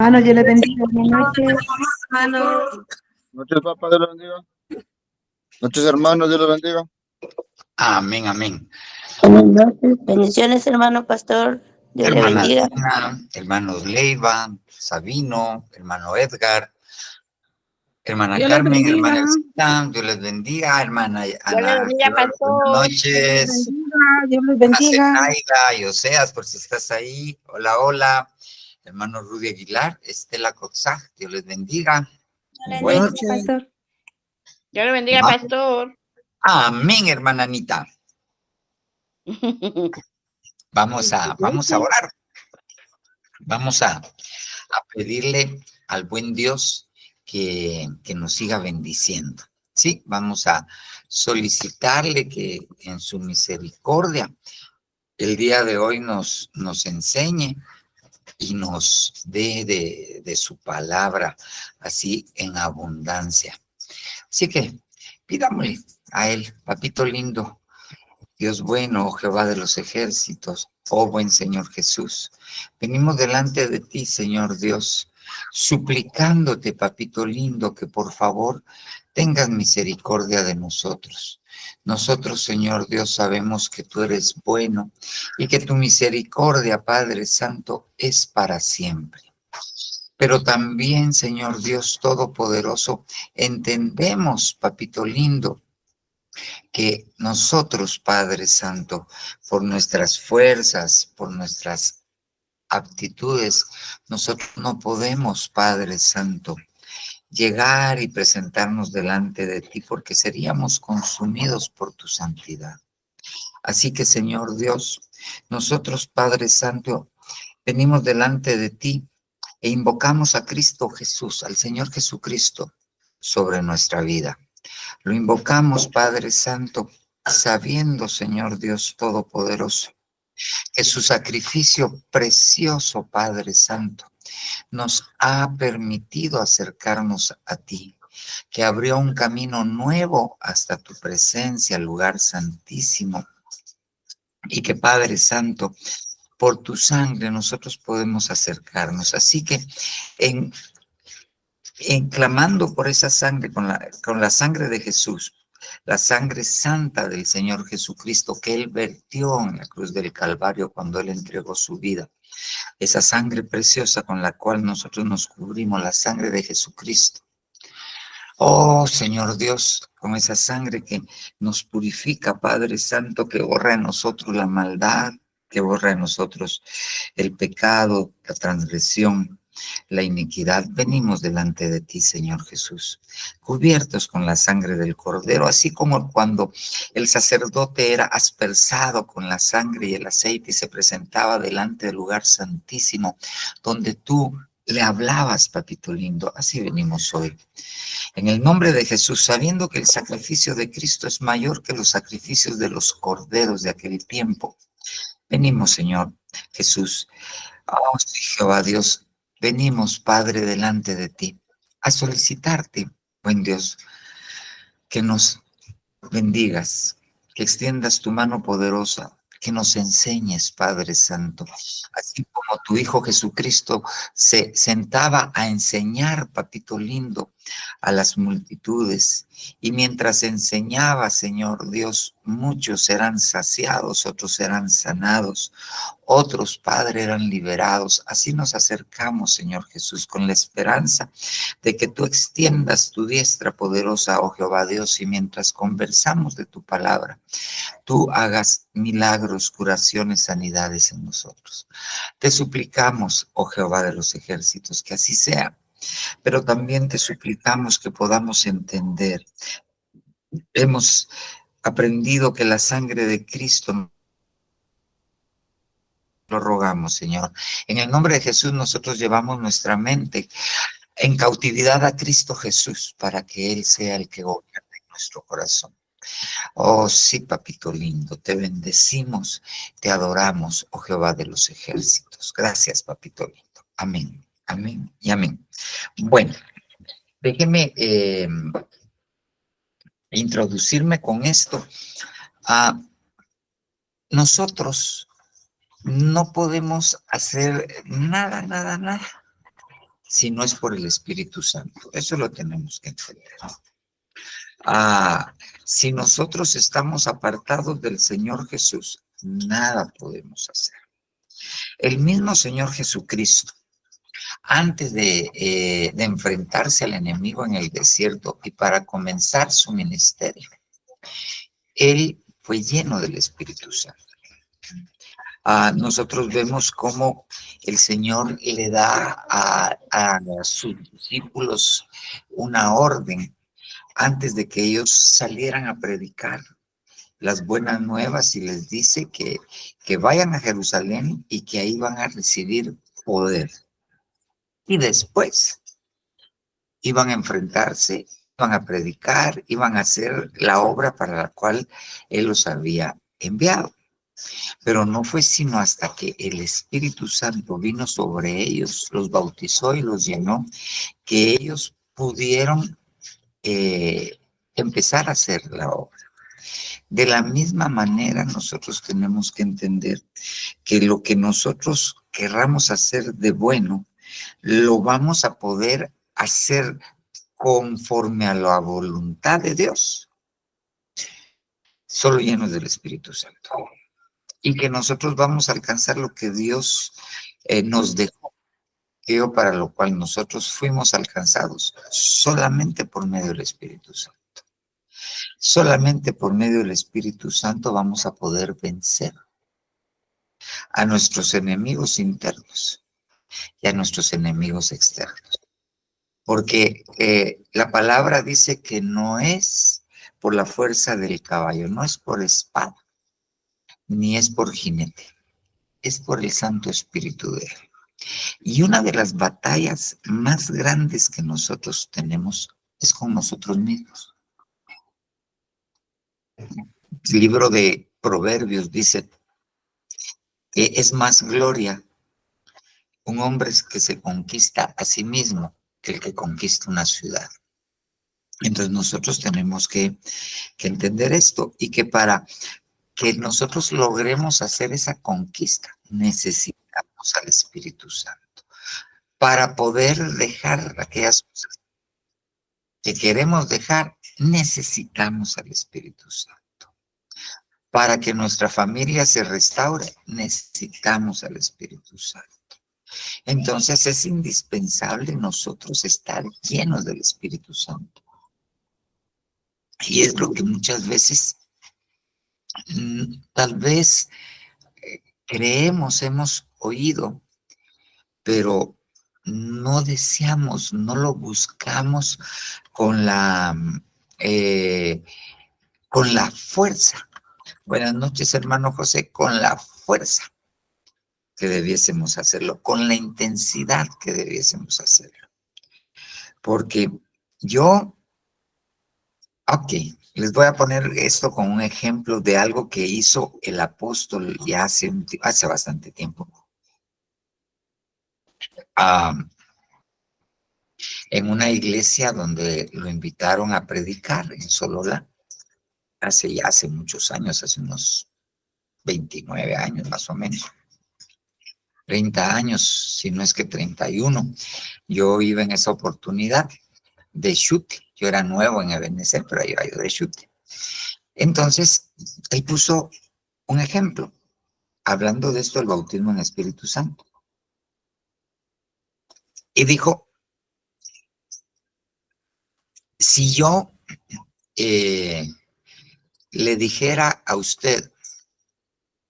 Hermanos, Dios les bendiga. Buenas noches. Hermanos. Noches, papá, Dios los bendiga. Noches, hermanos, Dios los bendiga. Amén, amén. Buenas noches. Bendiciones, hermano pastor. Dios le Hermana bendiga. Dina, hermanos Leiva, Sabino, hermano Edgar, hermana Dios les Carmen, bendiga. hermana Zita, Dios les bendiga, hermana Ana, bendiga, pastor. buenas Dios les noches, bendiga. Dios les hermana bendiga. Zenaida y Oseas, por si estás ahí, hola, hola, hermano Rudy Aguilar, Estela Coxaj, Dios les bendiga. Buenas noches, pastor. Dios le bendiga, pastor. Amén, hermana Anita. Vamos a orar. Vamos a pedirle al buen Dios que nos siga bendiciendo. Sí, vamos a solicitarle que en su misericordia el día de hoy nos enseñe y nos dé de su palabra así en abundancia. Así que pidámosle a él, papito lindo, Dios bueno, oh Jehová de los ejércitos, oh buen Señor Jesús, venimos delante de ti, Señor Dios, suplicándote, papito lindo, que por favor tengas misericordia de nosotros. Nosotros, Señor Dios, sabemos que tú eres bueno y que tu misericordia, Padre Santo, es para siempre. Pero también, Señor Dios Todopoderoso, entendemos, papito lindo, que nosotros, Padre Santo, por nuestras fuerzas, por nuestras aptitudes, nosotros no podemos, Padre Santo, llegar y presentarnos delante de ti porque seríamos consumidos por tu santidad. Así que, Señor Dios, nosotros, Padre Santo, venimos delante de ti e invocamos a Cristo Jesús, al Señor Jesucristo, sobre nuestra vida. Lo invocamos, Padre Santo, sabiendo, Señor Dios Todopoderoso, que su sacrificio precioso, Padre Santo, nos ha permitido acercarnos a ti, que abrió un camino nuevo hasta tu presencia, lugar santísimo, y que, Padre Santo, por tu sangre nosotros podemos acercarnos. Así que en clamando por esa sangre, con la sangre de Jesús, la sangre santa del Señor Jesucristo que Él vertió en la cruz del Calvario cuando Él entregó su vida. Esa sangre preciosa con la cual nosotros nos cubrimos, la sangre de Jesucristo. Oh, Señor Dios, con esa sangre que nos purifica, Padre Santo, que borra en nosotros la maldad, que borra en nosotros el pecado, la transgresión, la iniquidad. Venimos delante de ti, Señor Jesús, cubiertos con la sangre del Cordero, así como cuando el sacerdote era aspersado con la sangre y el aceite y se presentaba delante del lugar santísimo, donde tú le hablabas, papito lindo. Así venimos hoy. En el nombre de Jesús, sabiendo que el sacrificio de Cristo es mayor que los sacrificios de los corderos de aquel tiempo, venimos, Señor Jesús. Oh, sí, Jehová Dios, venimos, Padre, delante de ti, a solicitarte, buen Dios, que nos bendigas, que extiendas tu mano poderosa, que nos enseñes, Padre Santo, así como tu Hijo Jesucristo se sentaba a enseñar, papito lindo, a las multitudes, y mientras enseñaba, Señor Dios, muchos serán saciados, otros serán sanados, otros, Padre, eran liberados. Así nos acercamos, Señor Jesús, con la esperanza de que tú extiendas tu diestra poderosa, oh Jehová Dios, y mientras conversamos de tu palabra, tú hagas milagros, curaciones, sanidades en nosotros. Te suplicamos, oh Jehová de los ejércitos, que así sea, pero también te suplicamos que podamos entender. Hemos aprendido que la sangre de Cristo, lo rogamos, Señor. En el nombre de Jesús nosotros llevamos nuestra mente en cautividad a Cristo Jesús para que Él sea el que gobierne nuestro corazón. Oh, sí, papito lindo, te bendecimos, te adoramos, oh Jehová de los ejércitos. Gracias, papito lindo. Amén, amén y amén. Bueno, déjeme introducirme con esto. Nosotros no podemos hacer nada si no es por el Espíritu Santo. Eso lo tenemos que entender. Si nosotros estamos apartados del Señor Jesús, nada podemos hacer. El mismo Señor Jesucristo, antes de enfrentarse al enemigo en el desierto y para comenzar su ministerio, Él fue lleno del Espíritu Santo. Nosotros vemos cómo el Señor le da a sus discípulos una orden antes de que ellos salieran a predicar las buenas nuevas y les dice que vayan a Jerusalén y que ahí van a recibir poder. Y después iban a enfrentarse, iban a predicar, iban a hacer la obra para la cual Él los había enviado. Pero no fue sino hasta que el Espíritu Santo vino sobre ellos, los bautizó y los llenó, que ellos pudieron empezar a hacer la obra. De la misma manera, nosotros tenemos que entender que lo que nosotros querramos hacer de bueno, lo vamos a poder hacer conforme a la voluntad de Dios, solo llenos del Espíritu Santo. Y que nosotros vamos a alcanzar lo que Dios nos dejó, para lo cual nosotros fuimos alcanzados solamente por medio del Espíritu Santo. Solamente por medio del Espíritu Santo vamos a poder vencer a nuestros enemigos internos y a nuestros enemigos externos. Porque la palabra dice que no es por la fuerza del caballo, no es por espada, ni es por jinete, es por el Santo Espíritu de Él. Y una de las batallas más grandes que nosotros tenemos es con nosotros mismos. El libro de Proverbios dice que es más gloria un hombre que se conquista a sí mismo que el que conquista una ciudad. Entonces nosotros tenemos que entender esto, y que para que nosotros logremos hacer esa conquista, necesitamos al Espíritu Santo. Para poder dejar aquellas cosas que queremos dejar, necesitamos al Espíritu Santo. Para que nuestra familia se restaure, necesitamos al Espíritu Santo. Entonces es indispensable nosotros estar llenos del Espíritu Santo. Y es lo que muchas veces tal vez creemos, hemos oído, pero no deseamos, no lo buscamos con la fuerza. Buenas noches, hermano José, con la fuerza que debiésemos hacerlo, con la intensidad que debiésemos hacerlo. Porque les voy a poner esto como un ejemplo de algo que hizo el apóstol ya hace bastante tiempo. En una iglesia donde lo invitaron a predicar en Sololá, hace muchos años, hace unos 29 años más o menos, 30 años, si no es que 31. Yo iba en esa oportunidad de chute. Yo era nuevo en Ebenezer, pero iba yo de chute. Entonces, él puso un ejemplo, hablando de esto del bautismo en Espíritu Santo. Y dijo, si yo le dijera a usted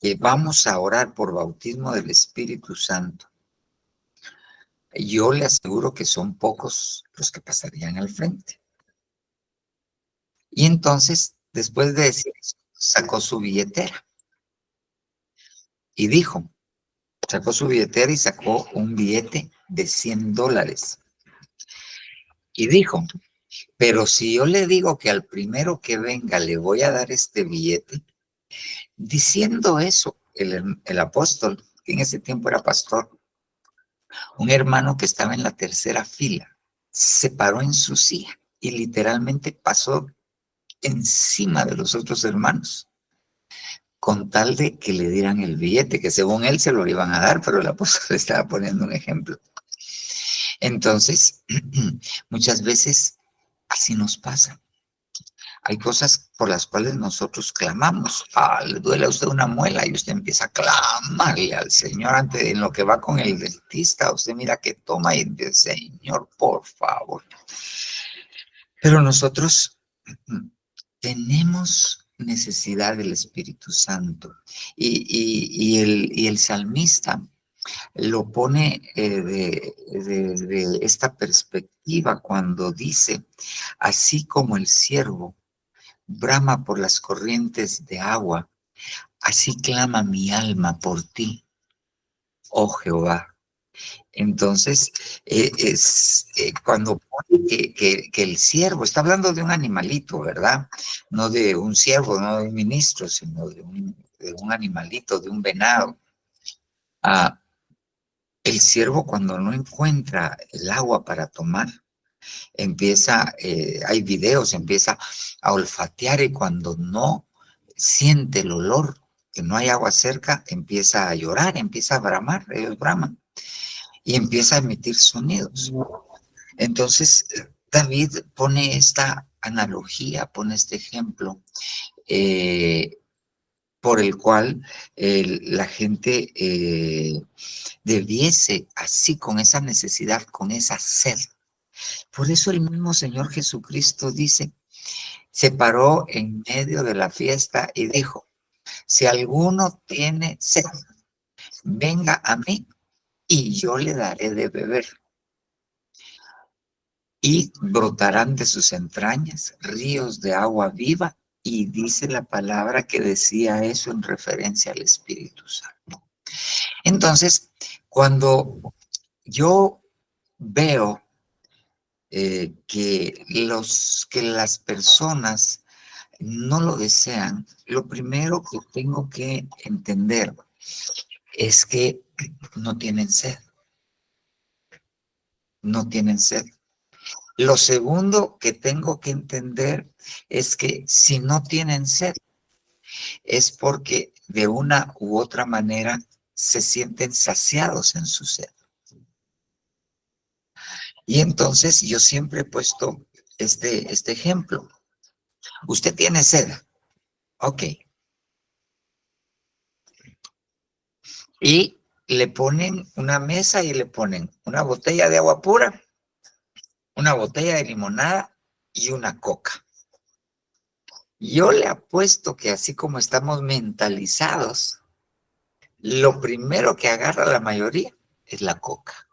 que vamos a orar por bautismo del Espíritu Santo, yo le aseguro que son pocos los que pasarían al frente. Y entonces, después de decir eso, sacó su billetera. Y dijo, sacó su billetera y sacó un billete de $100. Y dijo, pero si yo le digo que al primero que venga le voy a dar este billete, diciendo eso, el apóstol, que en ese tiempo era pastor, un hermano que estaba en la tercera fila, se paró en su silla y literalmente pasó encima de los otros hermanos, con tal de que le dieran el billete, que según él se lo iban a dar, pero el apóstol le estaba poniendo un ejemplo. Entonces, muchas veces así nos pasa. Hay cosas por las cuales nosotros clamamos. Le duele a usted una muela y usted empieza a clamarle al Señor antes en lo que va con el dentista. Usted mira que toma y dice, Señor, por favor. Pero nosotros tenemos necesidad del Espíritu Santo. Y el salmista lo pone de esta perspectiva cuando dice, así como el ciervo brama por las corrientes de agua, así clama mi alma por ti, oh Jehová. Entonces, cuando pone que el ciervo, está hablando de un animalito, ¿verdad? No de un ciervo, no de un ministro, sino de un animalito, de un venado. El ciervo cuando no encuentra el agua para tomar, empieza, hay videos, empieza a olfatear y cuando no siente el olor, que no hay agua cerca, empieza a llorar, empieza a bramar, ellos braman, y empieza a emitir sonidos. Entonces, David pone esta analogía, pone este ejemplo, por el cual la gente debiese, así con esa necesidad, con esa sed. Por eso el mismo Señor Jesucristo dice, se paró en medio de la fiesta y dijo, si alguno tiene sed, venga a mí y yo le daré de beber. Y brotarán de sus entrañas ríos de agua viva. Y dice la palabra que decía eso en referencia al Espíritu Santo. Entonces, cuando yo veo que las personas no lo desean, lo primero que tengo que entender es que no tienen sed. No tienen sed. Lo segundo que tengo que entender es que si no tienen sed, es porque de una u otra manera se sienten saciados en su sed. Y entonces yo siempre he puesto este ejemplo. Usted tiene sed. Ok. Y le ponen una mesa y le ponen una botella de agua pura, una botella de limonada y una coca. Yo le apuesto que así como estamos mentalizados, lo primero que agarra la mayoría es la coca.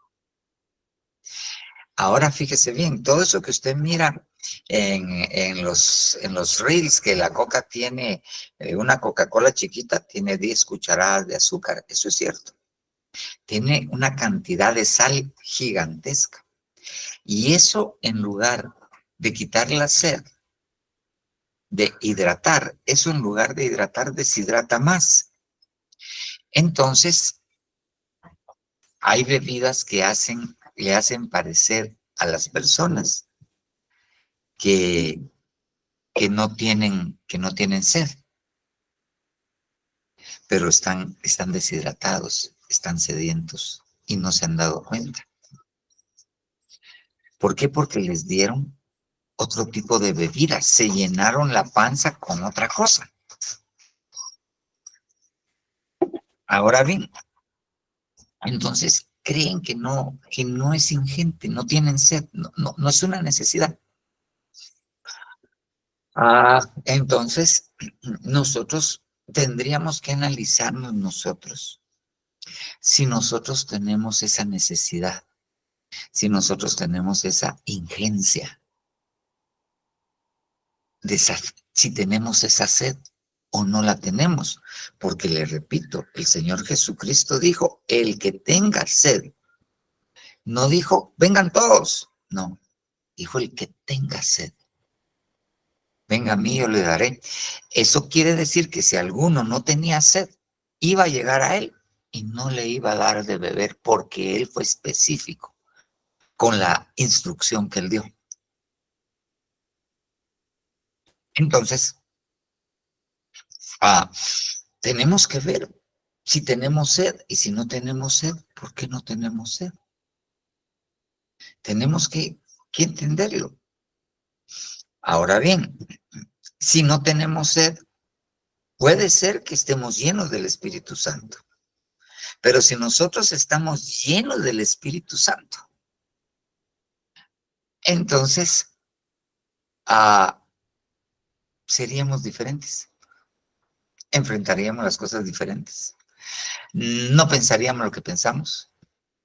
Ahora fíjese bien, todo eso que usted mira en los reels, que la coca tiene, una Coca-Cola chiquita tiene 10 cucharadas de azúcar, eso es cierto. Tiene una cantidad de sal gigantesca. Y eso, en lugar de quitar la sed, de hidratar, eso en lugar de hidratar, deshidrata más. Entonces, hay bebidas que le hacen parecer a las personas que no tienen sed, pero están deshidratados, están sedientos y no se han dado cuenta. ¿Por qué? Porque les dieron otro tipo de bebida, se llenaron la panza con otra cosa. Ahora bien, entonces creen que no es ingente, no tienen sed, no es una necesidad. Entonces, nosotros tendríamos que analizarnos nosotros si nosotros tenemos esa necesidad, si nosotros tenemos esa ingencia, si tenemos esa sed o no la tenemos, porque le repito, el Señor Jesucristo dijo, el que tenga sed, no dijo, vengan todos, no, dijo el que tenga sed. Venga a mí, yo le daré. Eso quiere decir que si alguno no tenía sed, iba a llegar a él y no le iba a dar de beber porque él fue específico con la instrucción que él dio. Entonces, tenemos que ver si tenemos sed y si no tenemos sed, ¿por qué no tenemos sed? Tenemos que entenderlo. Ahora bien, si no tenemos sed, puede ser que estemos llenos del Espíritu Santo. Pero si nosotros estamos llenos del Espíritu Santo, entonces seríamos diferentes. Enfrentaríamos las cosas diferentes. No pensaríamos lo que pensamos.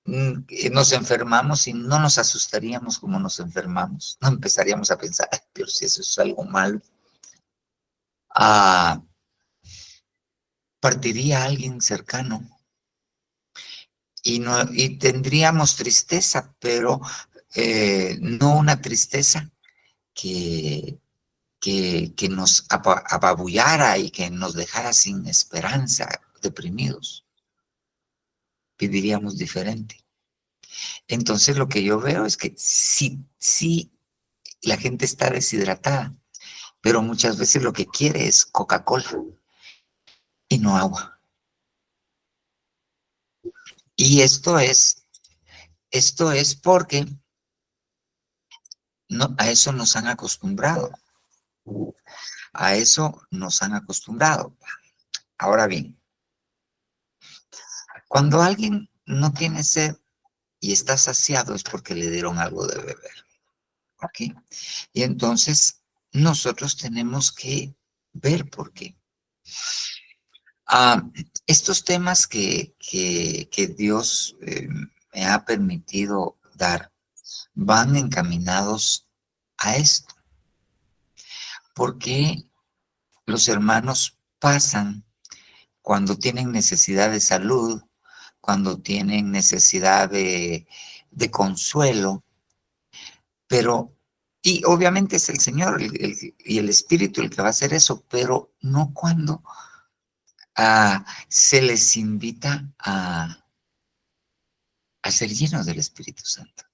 Nos enfermamos y no nos asustaríamos como nos enfermamos. No empezaríamos a pensar, "Ay, pero si eso es algo malo". Partiría a alguien cercano y tendríamos tristeza, pero no una tristeza que nos apabullara y que nos dejara sin esperanza, deprimidos. Viviríamos diferente. Entonces lo que yo veo es que sí, la gente está deshidratada, pero muchas veces lo que quiere es Coca-Cola y no agua. Y esto es porque no, a eso nos han acostumbrado. A eso nos han acostumbrado. Ahora bien, cuando alguien no tiene sed y está saciado es porque le dieron algo de beber. ¿Ok? Y entonces nosotros tenemos que ver por qué. Estos temas que Dios me ha permitido dar van encaminados a esto. Porque los hermanos pasan cuando tienen necesidad de salud, cuando tienen necesidad de consuelo, pero, y obviamente es el Señor y el Espíritu el que va a hacer eso, pero no cuando se les invita a ser llenos del Espíritu Santo,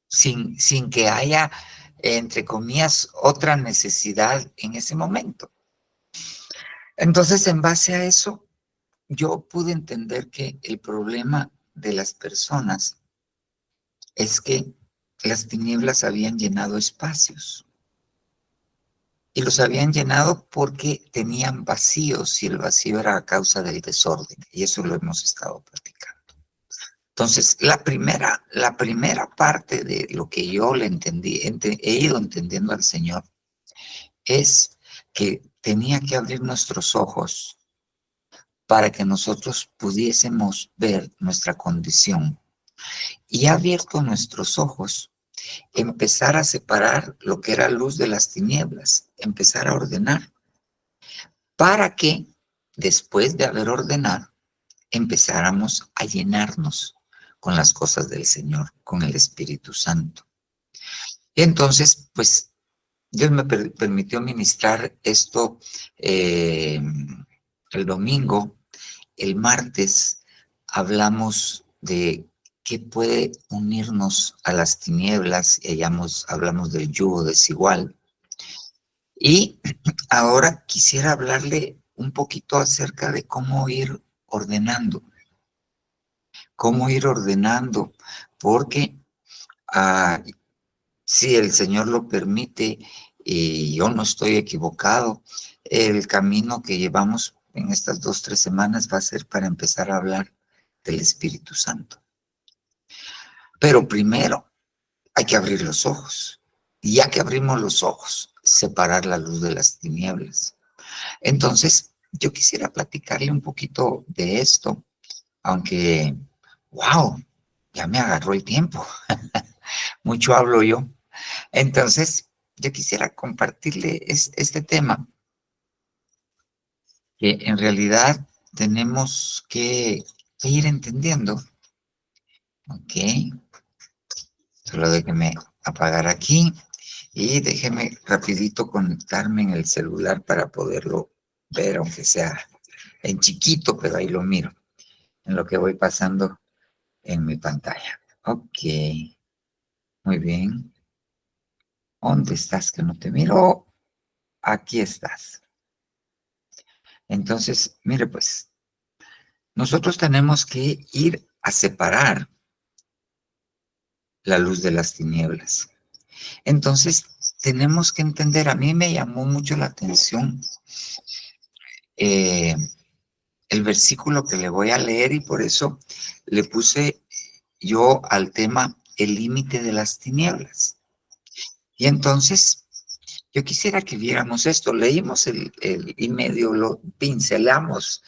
sin que haya, entre comillas, otra necesidad en ese momento. Entonces, en base a eso, yo pude entender que el problema de las personas es que las tinieblas habían llenado espacios. Y los habían llenado porque tenían vacíos y el vacío era a causa del desorden. Y eso lo hemos estado platicando. Entonces, la primera parte de lo que yo le entendí, he ido entendiendo al Señor, es que tenía que abrir nuestros ojos para que nosotros pudiésemos ver nuestra condición. Y ha abierto nuestros ojos, empezar a separar lo que era luz de las tinieblas, empezar a ordenar, para que después de haber ordenado, empezáramos a llenarnos con las cosas del Señor, con el Espíritu Santo. Y entonces, pues, Dios me permitió ministrar esto el domingo. El martes hablamos de qué puede unirnos a las tinieblas y hablamos del yugo desigual. Y ahora quisiera hablarle un poquito acerca de cómo ir ordenando. Cómo ir ordenando, porque si el Señor lo permite y yo no estoy equivocado, el camino que llevamos en estas 2-3 semanas va a ser para empezar a hablar del Espíritu Santo. Pero primero hay que abrir los ojos. Y ya que abrimos los ojos, separar la luz de las tinieblas. Entonces, yo quisiera platicarle un poquito de esto, aunque, wow, ya me agarró el tiempo. Mucho hablo yo. Entonces, yo quisiera compartirle este tema, que en realidad tenemos que ir entendiendo. Ok, solo déjeme apagar aquí y déjeme rapidito conectarme en el celular para poderlo ver, aunque sea en chiquito, pero ahí lo miro, en lo que voy pasando en mi pantalla. Ok, muy bien. ¿Dónde estás que no te miro? Aquí estás. Entonces, mire pues, nosotros tenemos que ir a separar la luz de las tinieblas. Entonces, tenemos que entender, a mí me llamó mucho la atención el versículo que le voy a leer y por eso le puse yo al tema el límite de las tinieblas. Y entonces, yo quisiera que viéramos esto. Leímos y medio lo pincelamos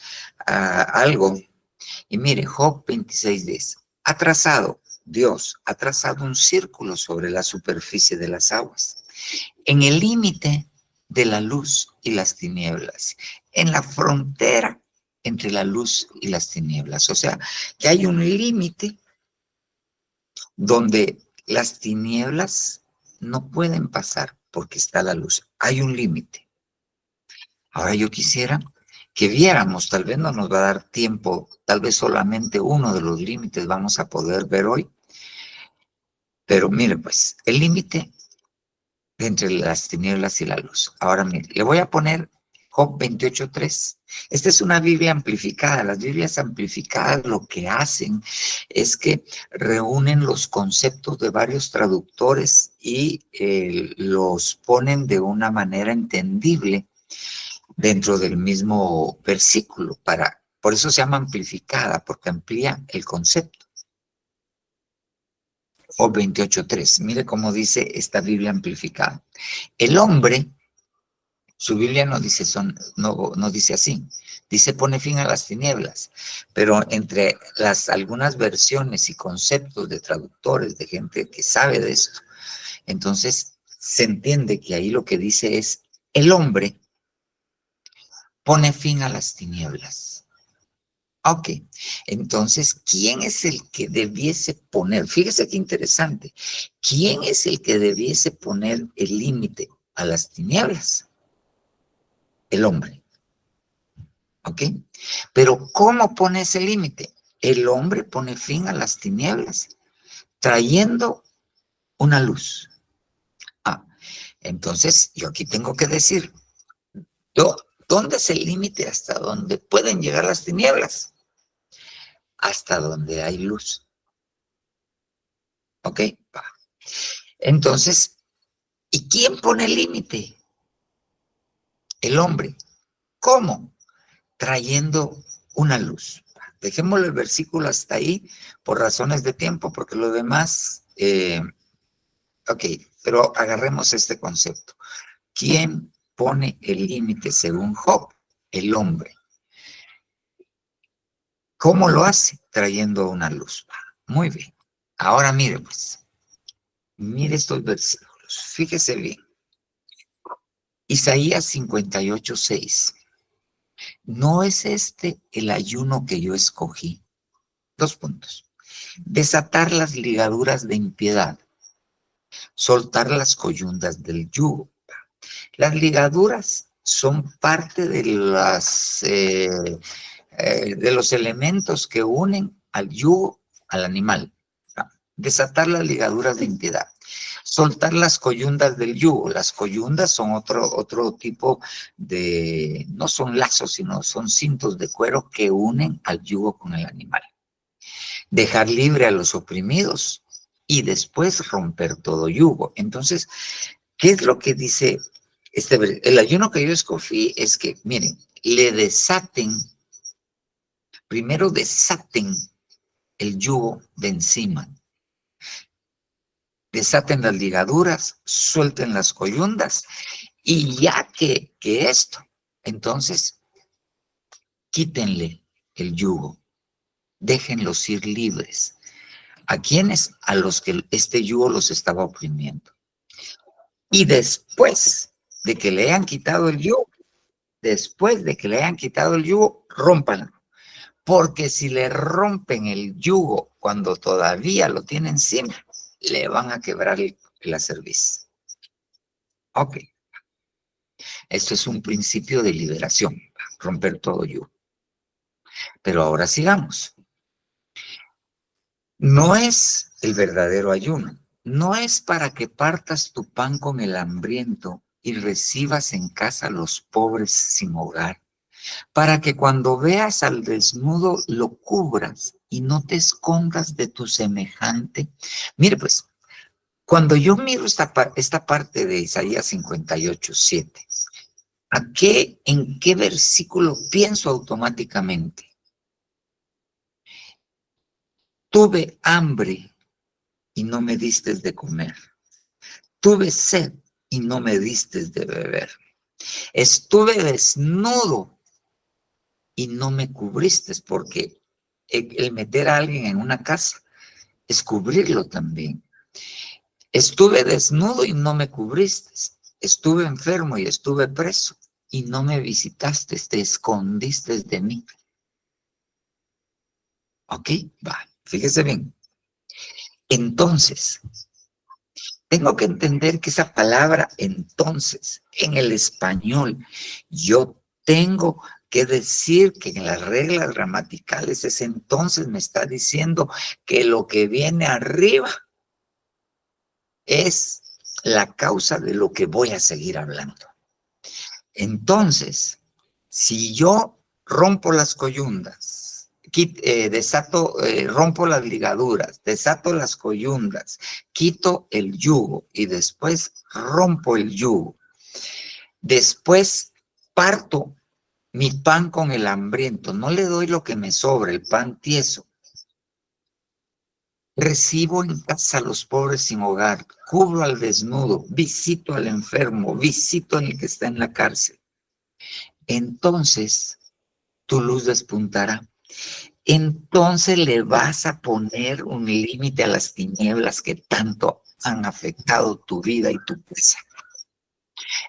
algo. Y mire, Job 26:10. Dios ha trazado un círculo sobre la superficie de las aguas, en el límite de la luz y las tinieblas, en la frontera entre la luz y las tinieblas. O sea, que hay un límite donde las tinieblas no pueden pasar porque está la luz. Hay un límite. Ahora yo quisiera que viéramos, tal vez no nos va a dar tiempo, tal vez solamente uno de los límites vamos a poder ver hoy. Pero mire, pues, el límite entre las tinieblas y la luz. Ahora mire, le voy a poner Job 28:3. Esta es una Biblia amplificada. Las Biblias amplificadas lo que hacen es que reúnen los conceptos de varios traductores y los ponen de una manera entendible dentro del mismo versículo. Por eso se llama amplificada, porque amplía el concepto. Job 28:3. Mire cómo dice esta Biblia amplificada. El hombre, su Biblia no dice, no dice así, dice pone fin a las tinieblas, pero entre algunas versiones y conceptos de traductores, de gente que sabe de esto, entonces se entiende que ahí lo que dice es, el hombre pone fin a las tinieblas. Ok, entonces, ¿quién es el que debiese poner? Fíjese qué interesante. ¿Quién es el que debiese poner el límite a las tinieblas? El hombre. ¿Ok? Pero ¿cómo pone ese límite? El hombre pone fin a las tinieblas, trayendo una luz. Entonces, yo aquí tengo que decir, ¿dónde es el límite hasta dónde pueden llegar las tinieblas? Hasta donde hay luz. ¿Ok? Entonces, ¿y quién pone el límite? El hombre. ¿Cómo? Trayendo una luz. Dejémosle el versículo hasta ahí por razones de tiempo, porque lo demás, ok, pero agarremos este concepto. ¿Quién pone el límite según Job? El hombre. ¿Cómo lo hace? Trayendo una luz. Muy bien. Ahora mire pues, mire estos versículos, fíjese bien. Isaías 58:6. ¿No es este el ayuno que yo escogí? 2 puntos. Desatar las ligaduras de impiedad, soltar las coyundas del yugo. Las ligaduras son parte de los elementos que unen al yugo al animal. Desatar las ligaduras de impiedad. Soltar las coyundas del yugo. Las coyundas son otro tipo de, no son lazos, sino son cintos de cuero que unen al yugo con el animal. Dejar libre a los oprimidos y después romper todo yugo. Entonces, ¿qué es lo que dice el ayuno que yo escogí? Es que, miren, primero desaten el yugo de encima. Desaten las ligaduras, suelten las coyundas, y ya que esto, entonces, quítenle el yugo, déjenlos ir libres. ¿A quiénes? A los que este yugo los estaba oprimiendo. Y después de que le hayan quitado el yugo, rómpanlo. Porque si le rompen el yugo cuando todavía lo tiene encima, le van a quebrar la cerviz. Ok. Esto es un principio de liberación, romper todo yugo. Pero ahora sigamos. No es el verdadero ayuno. No es para que partas tu pan con el hambriento y recibas en casa a los pobres sin hogar, para que cuando veas al desnudo lo cubras y no te escondas de tu semejante. Mire pues, Cuando yo miro esta parte de Isaías 58:7, ¿en qué versículo pienso automáticamente? Tuve hambre y no me diste de comer. Tuve sed y no me diste de beber. Estuve desnudo y no me cubriste, porque el meter a alguien en una casa es cubrirlo también. Estuve desnudo y no me cubriste. Estuve enfermo y estuve preso y no me visitaste, te escondiste de mí. ¿Ok? Va, fíjese bien. Entonces, tengo que entender que esa palabra entonces, en el español, yo tengo que decir que en las reglas gramaticales ese entonces me está diciendo que lo que viene arriba es la causa de lo que voy a seguir hablando. Entonces, si yo rompo las coyundas, rompo las ligaduras, desato las coyundas, quito el yugo y después rompo el yugo, después parto mi pan con el hambriento, no le doy lo que me sobra, el pan tieso. Recibo en casa a los pobres sin hogar, cubro al desnudo, visito al enfermo, visito al que está en la cárcel. Entonces, tu luz despuntará. Entonces le vas a poner un límite a las tinieblas que tanto han afectado tu vida y tu casa.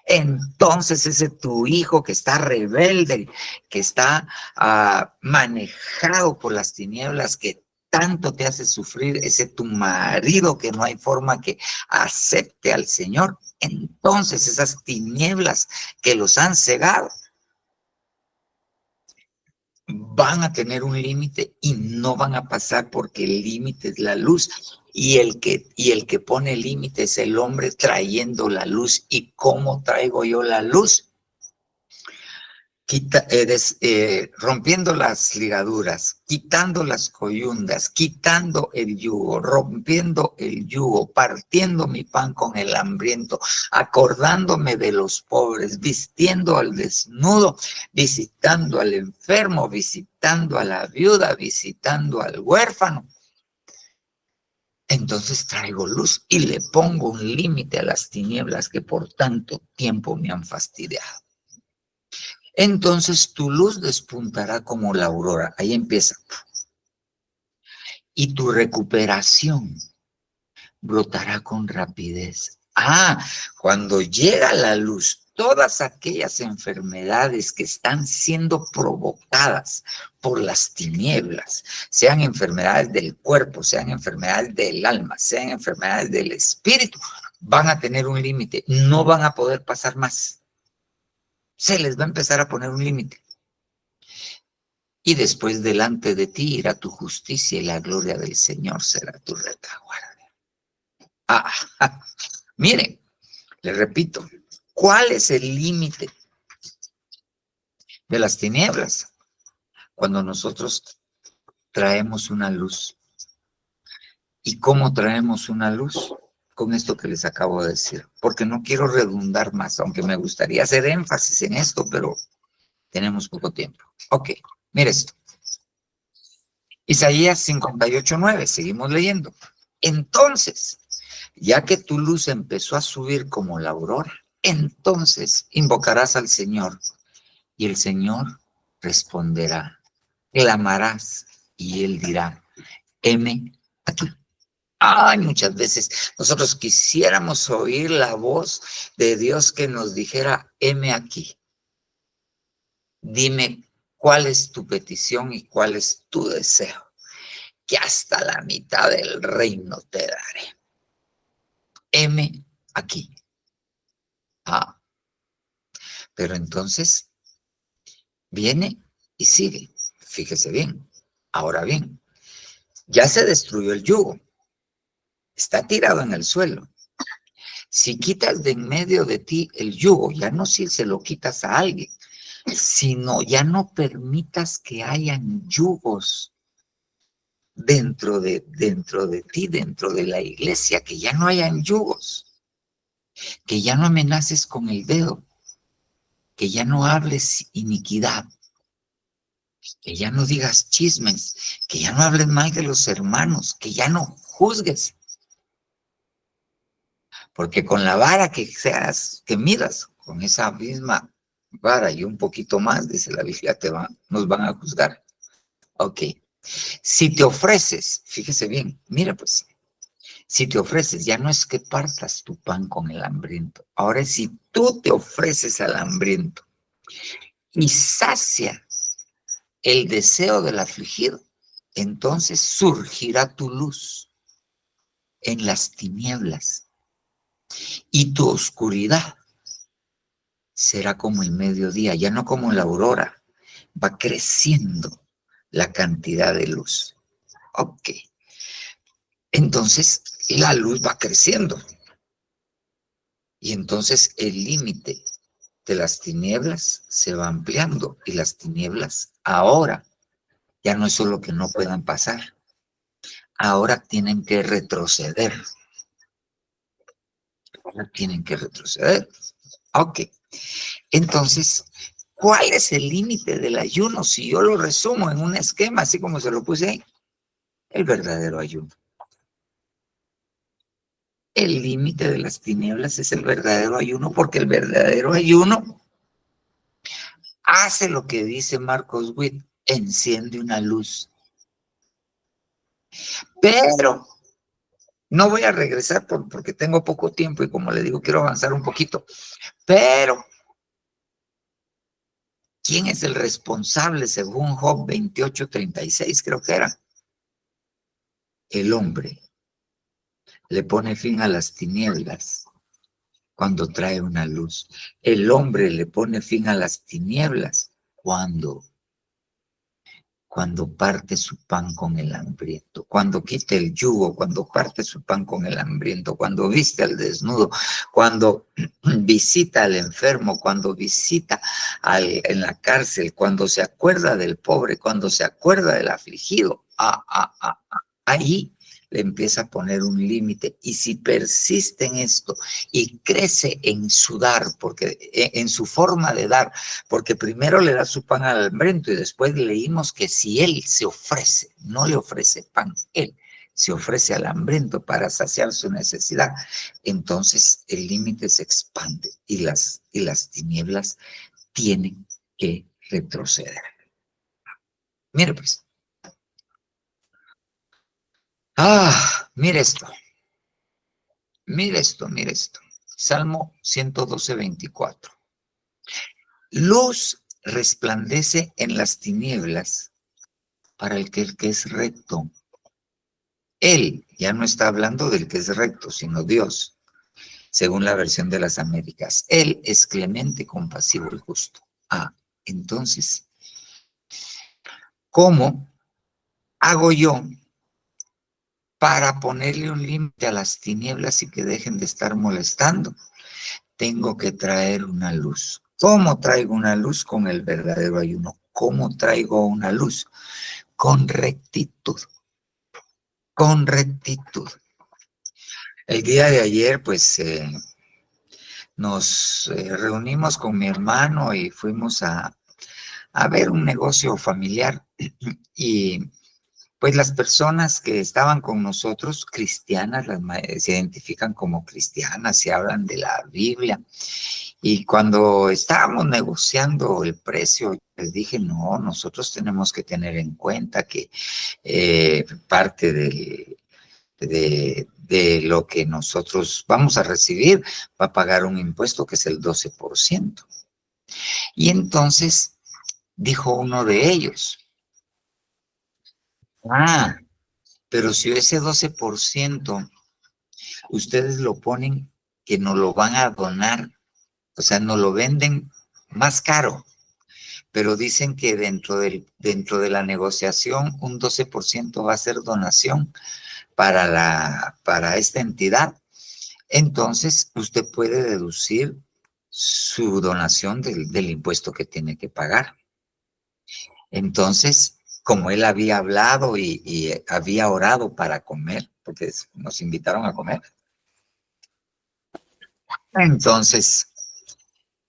Entonces ese tu hijo que está rebelde, que está manejado por las tinieblas, que tanto te hace sufrir, ese tu marido que no hay forma que acepte al Señor, entonces esas tinieblas que los han cegado van a tener un límite y no van a pasar, porque el límite es la luz, y el que pone el límite es el hombre trayendo la luz. ¿Y cómo traigo yo la luz? Rompiendo las ligaduras, quitando las coyundas, quitando el yugo, rompiendo el yugo, partiendo mi pan con el hambriento, acordándome de los pobres, vistiendo al desnudo, visitando al enfermo, visitando a la viuda, visitando al huérfano. Entonces traigo luz y le pongo un límite a las tinieblas que por tanto tiempo me han fastidiado. Entonces tu luz despuntará como la aurora. Ahí empieza. Y tu recuperación brotará con rapidez. Cuando llega la luz, todas aquellas enfermedades que están siendo provocadas por las tinieblas, sean enfermedades del cuerpo, sean enfermedades del alma, sean enfermedades del espíritu, van a tener un límite. No van a poder pasar más. Se les va a empezar a poner un límite. Y después delante de ti irá tu justicia y la gloria del Señor será tu retaguardia. Miren, les repito, ¿cuál es el límite de las tinieblas? Cuando nosotros traemos una luz. ¿Y cómo traemos una luz? Con esto que les acabo de decir, porque no quiero redundar más, aunque me gustaría hacer énfasis en esto, pero tenemos poco tiempo. Ok, mire esto. Isaías 58:9, seguimos leyendo. Entonces, ya que tu luz empezó a subir como la aurora, entonces invocarás al Señor y el Señor responderá. Clamarás y Él dirá, heme aquí. Muchas veces nosotros quisiéramos oír la voz de Dios que nos dijera, heme aquí. Dime cuál es tu petición y cuál es tu deseo, que hasta la mitad del reino te daré. Heme aquí. Pero entonces viene y sigue. Fíjese bien. Ahora bien, ya se destruyó el yugo. Está tirado en el suelo. Si quitas de en medio de ti el yugo, ya no si se lo quitas a alguien, sino ya no permitas que hayan yugos dentro de ti, dentro de la iglesia, que ya no hayan yugos, que ya no amenaces con el dedo, que ya no hables iniquidad, que ya no digas chismes, que ya no hables mal de los hermanos, que ya no juzgues. Porque con la vara que miras, con esa misma vara y un poquito más, dice la Biblia, nos van a juzgar. Ok. Si te ofreces, fíjese bien, mira pues, si te ofreces, ya no es que partas tu pan con el hambriento. Ahora es si tú te ofreces al hambriento y sacia el deseo del afligido, entonces surgirá tu luz en las tinieblas y tu oscuridad será como el mediodía, ya no como la aurora. Va creciendo la cantidad de luz. Ok. Entonces, la luz va creciendo. Y entonces el límite de las tinieblas se va ampliando. Y las tinieblas ahora ya no es solo que no puedan pasar. Ahora tienen que retroceder. Ahora tienen que retroceder. Ok. Entonces, ¿cuál es el límite del ayuno? Si yo lo resumo en un esquema, así como se lo puse ahí, el verdadero ayuno. El límite de las tinieblas es el verdadero ayuno, porque el verdadero ayuno hace lo que dice Marcos Witt, enciende una luz. Pero no voy a regresar porque tengo poco tiempo y como le digo, quiero avanzar un poquito. Pero, ¿quién es el responsable según Job 28:36? Creo que era. El hombre le pone fin a las tinieblas cuando trae una luz. El hombre le pone fin a las tinieblas cuando parte su pan con el hambriento, cuando quita el yugo, cuando parte su pan con el hambriento, cuando viste al desnudo, cuando visita al enfermo, cuando visita en la cárcel, cuando se acuerda del pobre, cuando se acuerda del afligido. Ahí le empieza a poner un límite. Y si persiste en esto y crece en su dar, porque en su forma de dar, porque primero le da su pan al hambriento y después leímos que si él se ofrece, no le ofrece pan, él se ofrece al hambriento para saciar su necesidad, entonces el límite se expande y las tinieblas tienen que retroceder. Mire pues. Mire esto. Mire esto, mire esto. Salmo 112:24. Luz resplandece en las tinieblas para el que es recto. Él ya no está hablando del que es recto, sino Dios, según la versión de las Américas. Él es clemente, compasivo y justo. Entonces, ¿cómo hago yo para ponerle un límite a las tinieblas y que dejen de estar molestando? Tengo que traer una luz. ¿Cómo traigo una luz? Con el verdadero ayuno. ¿Cómo traigo una luz? Con rectitud. Con rectitud. El día de ayer, pues, nos reunimos con mi hermano y fuimos a ver un negocio familiar. Y pues las personas que estaban con nosotros, cristianas, se identifican como cristianas, se hablan de la Biblia. Y cuando estábamos negociando el precio, les dije, no, nosotros tenemos que tener en cuenta que parte de lo que nosotros vamos a recibir va a pagar un impuesto que es el 12%. Y entonces dijo uno de ellos, pero si ese 12% ustedes lo ponen que nos lo van a donar, o sea, nos lo venden más caro, pero dicen que dentro de la negociación un 12% va a ser donación para esta entidad. Entonces, usted puede deducir su donación del impuesto que tiene que pagar. Entonces, como él había hablado y había orado para comer, porque nos invitaron a comer. Entonces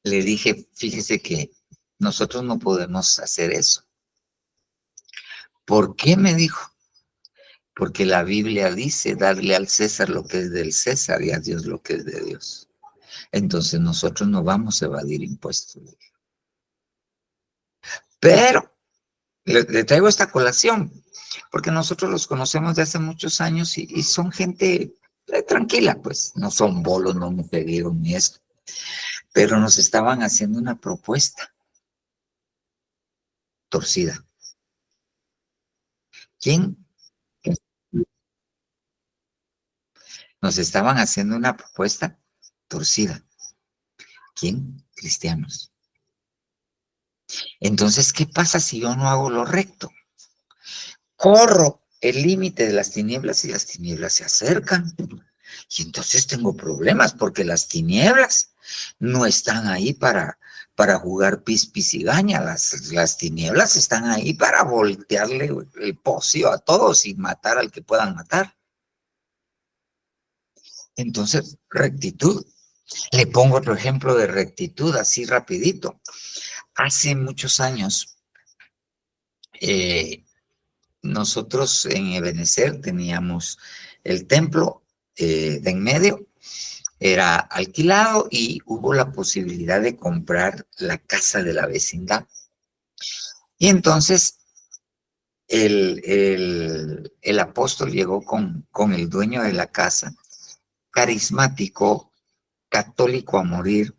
le dije, fíjese que nosotros no podemos hacer eso. ¿Por qué? Me dijo. Porque la Biblia dice darle al César lo que es del César y a Dios lo que es de Dios. Entonces nosotros no vamos a evadir impuestos. Pero le traigo esta colación, porque nosotros los conocemos de hace muchos años y son gente tranquila, pues no son bolos, no me pidieron ni esto. Pero nos estaban haciendo una propuesta torcida. ¿Quién? Nos estaban haciendo una propuesta torcida. ¿Quién? Cristianos. Entonces, ¿qué pasa si yo no hago lo recto? Corro el límite de las tinieblas y las tinieblas se acercan. Y entonces tengo problemas porque las tinieblas no están ahí para jugar pis y gaña. Las tinieblas están ahí para voltearle el pocio a todos y matar al que puedan matar. Entonces, rectitud. Le pongo otro ejemplo de rectitud, así rapidito. Hace muchos años, nosotros en Ebenezer teníamos el templo de en medio, era alquilado y hubo la posibilidad de comprar la casa de la vecindad. Y entonces el apóstol llegó con el dueño de la casa, carismático, católico a morir,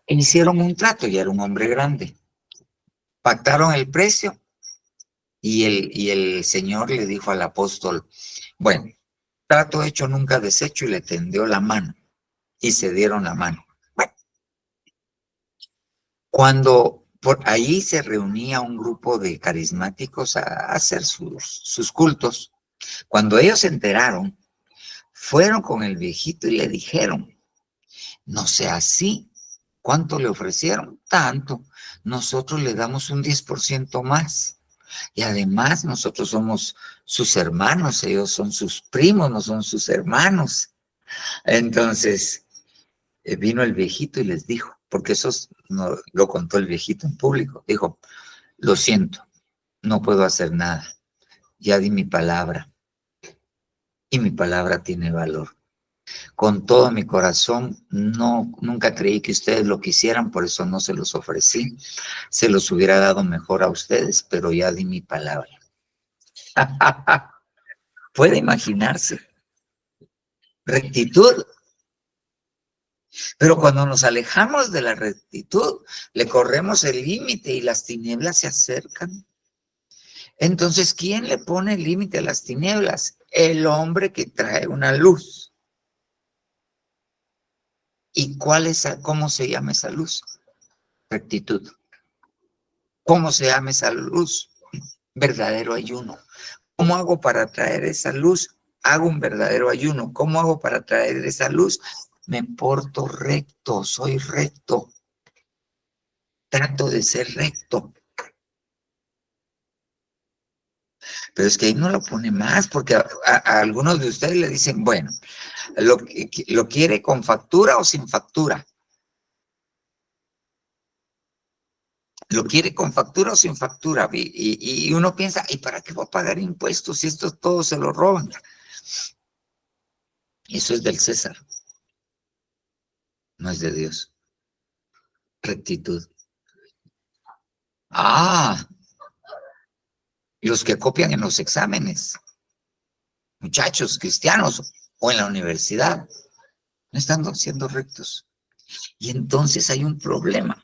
e hicieron un trato, y era un hombre grande. Pactaron el precio y el Señor le dijo al apóstol, bueno, trato hecho nunca deshecho, y le tendió la mano y se dieron la mano. Bueno, cuando por ahí se reunía un grupo de carismáticos a hacer sus cultos, cuando ellos se enteraron, fueron con el viejito y le dijeron, no sea así. ¿Cuánto le ofrecieron? Tanto. Nosotros le damos un 10% más. Y además nosotros somos sus hermanos, ellos son sus primos, no son sus hermanos. Entonces vino el viejito y les dijo, porque eso no, lo contó el viejito en público, dijo, lo siento, no puedo hacer nada, ya di mi palabra y mi palabra tiene valor. Con todo mi corazón, nunca creí que ustedes lo quisieran, por eso no se los ofrecí. Se los hubiera dado mejor a ustedes, pero ya di mi palabra. Puede imaginarse. Rectitud. Pero cuando nos alejamos de la rectitud, le corremos el límite y las tinieblas se acercan. Entonces, ¿quién le pone el límite a las tinieblas? El hombre que trae una luz. ¿Y cómo se llama esa luz? Rectitud. ¿Cómo se llama esa luz? Verdadero ayuno. ¿Cómo hago para traer esa luz? Hago un verdadero ayuno. ¿Cómo hago para traer esa luz? Me porto recto, soy recto. Trato de ser recto. Pero es que ahí no lo pone más, porque a algunos de ustedes le dicen, bueno, ¿lo quiere con factura o sin factura? ¿Lo quiere con factura o sin factura? Y uno piensa, ¿y para qué va a pagar impuestos si esto todo se lo roban? Eso es del César, no es de Dios. Rectitud. Los que copian en los exámenes, muchachos cristianos o en la universidad, no están siendo rectos. Y entonces hay un problema.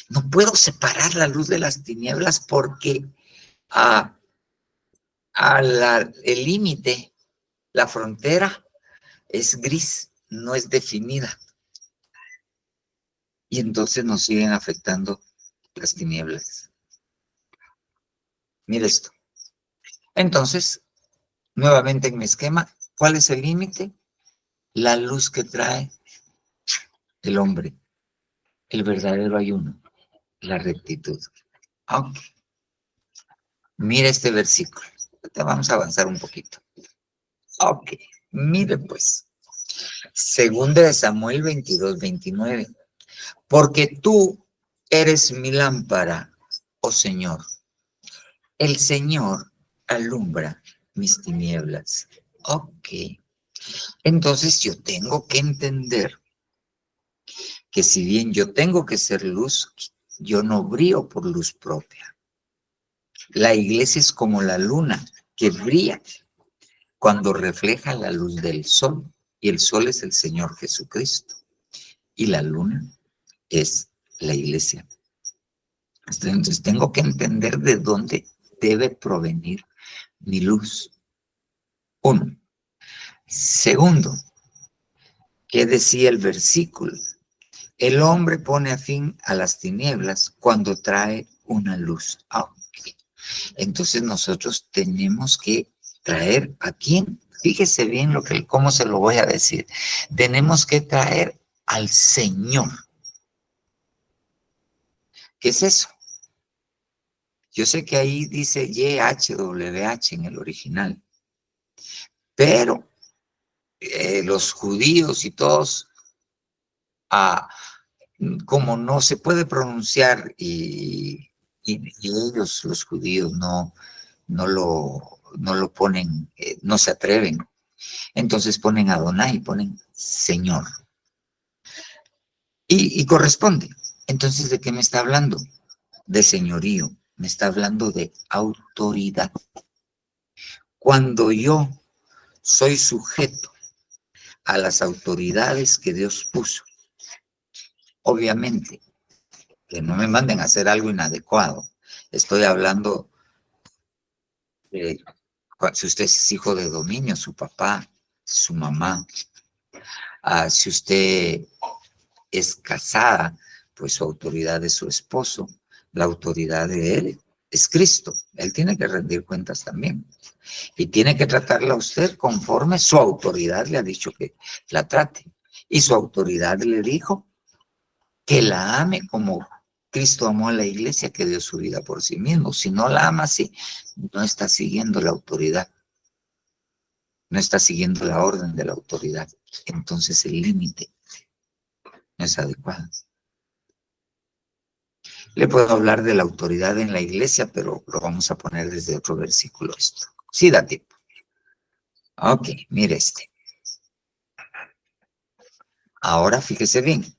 No puedo separar la luz de las tinieblas porque el límite, la frontera es gris, no es definida. Y entonces nos siguen afectando las tinieblas. Mira esto. Entonces, nuevamente en mi esquema, ¿cuál es el límite? La luz que trae el hombre, el verdadero ayuno, la rectitud. Okay. Mira este versículo. Ahorita vamos a avanzar un poquito. Ok, mire pues. Segunda de Samuel 22:29. Porque tú eres mi lámpara, oh Señor. El Señor alumbra mis tinieblas. Ok. Entonces yo tengo que entender que si bien yo tengo que ser luz, yo no brillo por luz propia. La iglesia es como la luna que brilla cuando refleja la luz del sol. Y el sol es el Señor Jesucristo. Y la luna es la iglesia. Entonces tengo que entender de dónde debe provenir mi luz. Uno. Segundo, ¿qué decía el versículo? El hombre pone a fin a las tinieblas cuando trae una luz. Okay. Entonces nosotros tenemos que traer a quién. Fíjese bien cómo se lo voy a decir. Tenemos que traer al Señor. ¿Qué es eso? Yo sé que ahí dice YHWH en el original, pero los judíos y todos, como no se puede pronunciar y ellos, los judíos, no lo ponen, no se atreven. Entonces ponen Adonai, ponen Señor. Y corresponde. Entonces, ¿de qué me está hablando? De señorío. Me está hablando de autoridad. Cuando yo soy sujeto a las autoridades que Dios puso, obviamente, que no me manden a hacer algo inadecuado. Estoy hablando de si usted es hijo de dominio, su papá, su mamá. Si usted es casada, pues su autoridad es su esposo. La autoridad de él es Cristo. Él tiene que rendir cuentas también. Y tiene que tratarla a usted conforme su autoridad le ha dicho que la trate. Y su autoridad le dijo que la ame como Cristo amó a la iglesia, que dio su vida por sí mismo. Si no la ama así, no está siguiendo la autoridad. No está siguiendo la orden de la autoridad. Entonces el límite no es adecuado. Le puedo hablar de la autoridad en la iglesia, pero lo vamos a poner desde otro versículo esto. Sí da tiempo. Ok, mire este. Ahora fíjese bien.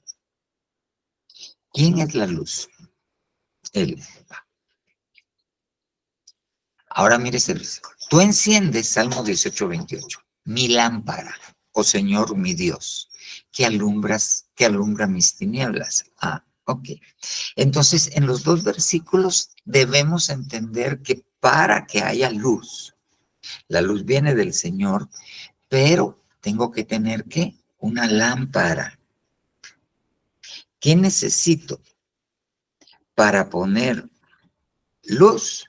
¿Quién es la luz? Él. Ahora mire este versículo. Tú enciendes, Salmo 18:28, mi lámpara, oh Señor mi Dios, que alumbra mis tinieblas. Ok. Entonces, en los dos versículos debemos entender que para que haya luz, la luz viene del Señor, pero tengo que tener, ¿qué? Una lámpara. ¿Qué necesito para poner luz?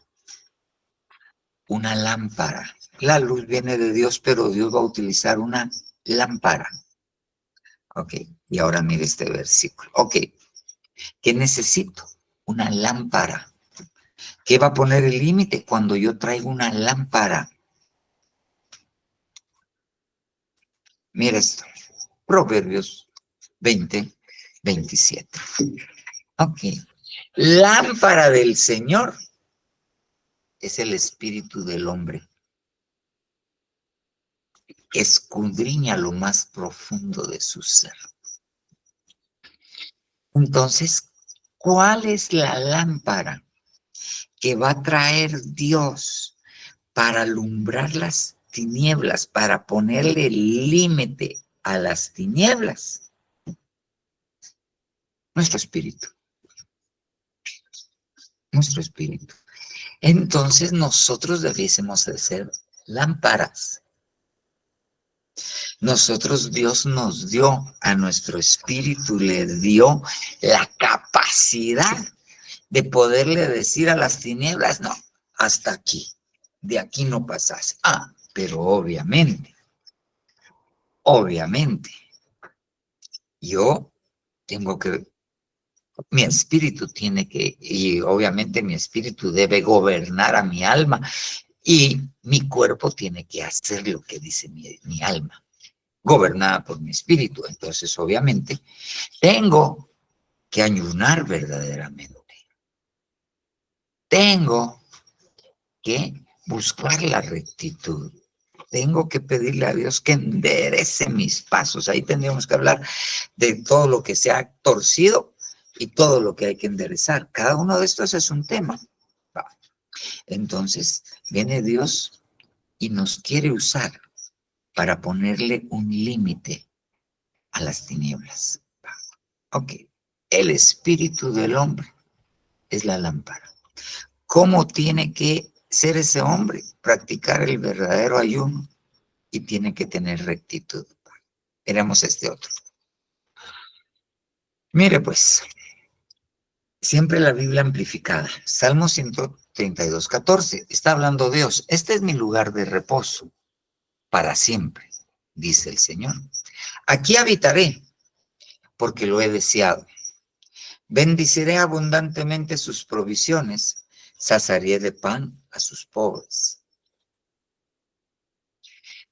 Una lámpara. La luz viene de Dios, pero Dios va a utilizar una lámpara. Ok, y ahora mire este versículo. Ok, ¿qué necesito? Una lámpara. ¿Qué va a poner el límite? Cuando yo traigo una lámpara. Mira esto. Proverbios 20:27. Ok. Lámpara del Señor es el espíritu del hombre. Escudriña lo más profundo de su ser. Entonces, ¿cuál es la lámpara que va a traer Dios para alumbrar las tinieblas, para ponerle límite a las tinieblas? Nuestro espíritu. Nuestro espíritu. Entonces nosotros debiésemos de ser lámparas. Nosotros, Dios nos dio a nuestro espíritu, le dio la capacidad de poderle decir a las tinieblas, no, hasta aquí, de aquí no pasas. Pero obviamente, yo tengo que Mi espíritu tiene que, y obviamente mi espíritu debe gobernar a mi alma, y mi cuerpo tiene que hacer lo que dice mi alma, gobernada por mi espíritu. Entonces, obviamente, tengo que ayunar verdaderamente. Tengo que buscar la rectitud. Tengo que pedirle a Dios que enderece mis pasos. Ahí tendríamos que hablar de todo lo que se ha torcido y todo lo que hay que enderezar. Cada uno de estos es un tema. Entonces, viene Dios y nos quiere usar para ponerle un límite a las tinieblas. Ok, el espíritu del hombre es la lámpara. ¿Cómo tiene que ser ese hombre? Practicar el verdadero ayuno y tiene que tener rectitud. Veremos este otro. Mire pues, siempre la Biblia amplificada. Salmo 132, 14. Está hablando Dios. Este es mi lugar de reposo para siempre, dice el Señor. Aquí habitaré porque lo he deseado. Bendiciré abundantemente sus provisiones, saciaré de pan a sus pobres.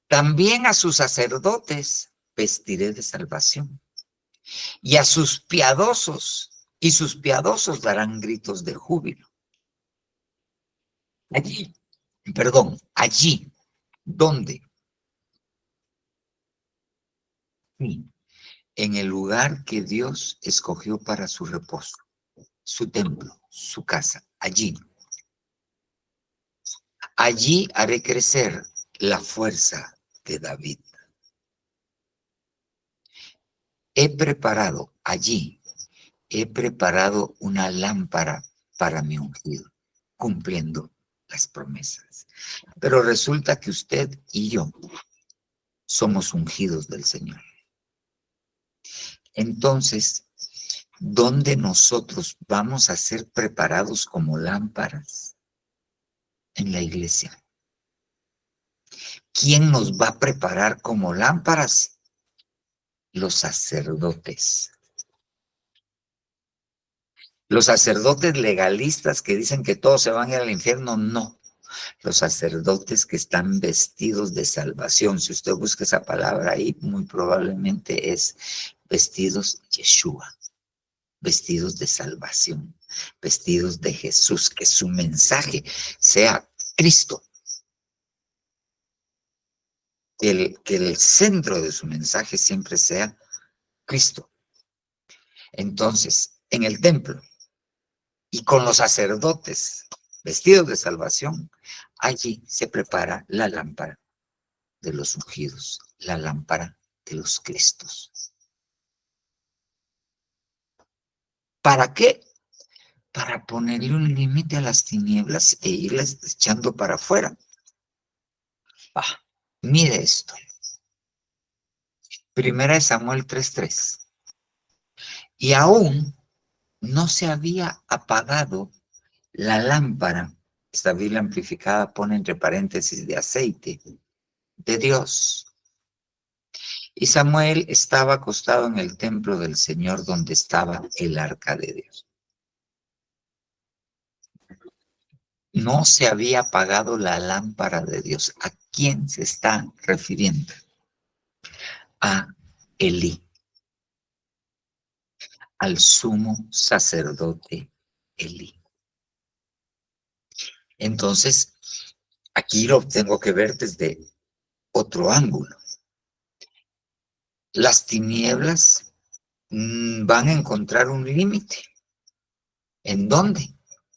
También a sus sacerdotes vestiré de salvación, y a sus piadosos darán gritos de júbilo. Allí, ¿dónde? Sí, en el lugar que Dios escogió para su reposo, su templo, su casa, allí. Allí haré crecer la fuerza de David. He preparado una lámpara para mi ungido, cumpliendo las promesas. Pero resulta que usted y yo somos ungidos del Señor. Entonces, ¿dónde nosotros vamos a ser preparados como lámparas? En la iglesia. ¿Quién nos va a preparar como lámparas? Los sacerdotes. Los sacerdotes legalistas que dicen que todos se van a ir al infierno, no. Los sacerdotes que están vestidos de salvación. Si usted busca esa palabra ahí, muy probablemente es vestidos Yeshua, vestidos de salvación, vestidos de Jesús, que su mensaje sea Cristo. Que el centro de su mensaje siempre sea Cristo. Entonces, en el templo y con los sacerdotes vestidos de salvación, allí se prepara la lámpara de los ungidos, la lámpara de los Cristos. ¿Para qué? Para ponerle un límite a las tinieblas e irlas echando para afuera. Mire esto. Primera de Samuel 3:3. Y aún no se había apagado la lámpara. Esta Biblia amplificada pone entre paréntesis de aceite de Dios. Y Samuel estaba acostado en el templo del Señor donde estaba el arca de Dios. No se había apagado la lámpara de Dios. ¿A quién se está refiriendo? A Elí, al sumo sacerdote Elí. Entonces, aquí lo tengo que ver desde otro ángulo. Las tinieblas van a encontrar un límite. ¿En dónde?